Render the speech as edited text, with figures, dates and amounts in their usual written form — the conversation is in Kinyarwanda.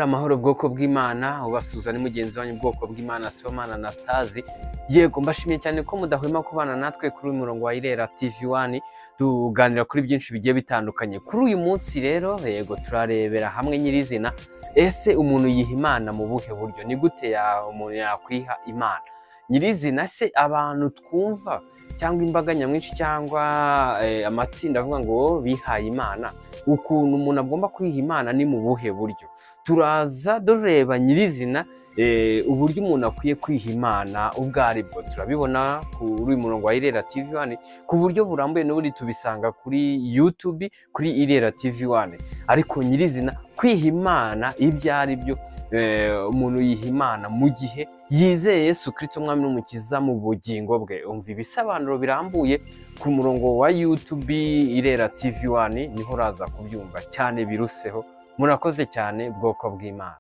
amahoro bwoko bw'Imana, ubasuza ni mugenzi wanyu bwoko bw'Imana Sibomana Anastase. Yego mbashimiye cyane ko mudahwema kubana natwe kuri uyu murongo wa Irera TV1 tuganira kuri byinshi bigiye bitandukanye. Kuri uyu munsi rero yego turarebera hamwe nyirizina ese umuntu yiha Imana mu buhe buryo, ni gute umuntu yakwiha Imana nyirizina. Se abantu twumva cyangwa imbaga nyamwinshi cyangwa amatsinda avuga ngo bihaye Imana, ukuntu umuntu agomba kwiha Imana ni mu buhe buryo? Turaza dureba nyirizina uburyo umuntu akwiye kwiha Imana ubwo aribwo. Turabibona kuri uyu murongo wa Irera TV1 ku buryo burambuye, n'ubundi tubisanga kuri YouTube kuri Irera TV1. Ariko nyirizina kwiha Imana ibyo ari byo, umuntu yiha Imana mu gihe yizeye Yesu Kristo umwami n'umukiza mu bugingo bwe. Umva ibisobanuro birambuye ku murongo wa YouTube Irera TV1, niho uraza kubyumva cyane biruseho. Murakoze cyane bwoko bw'Imana.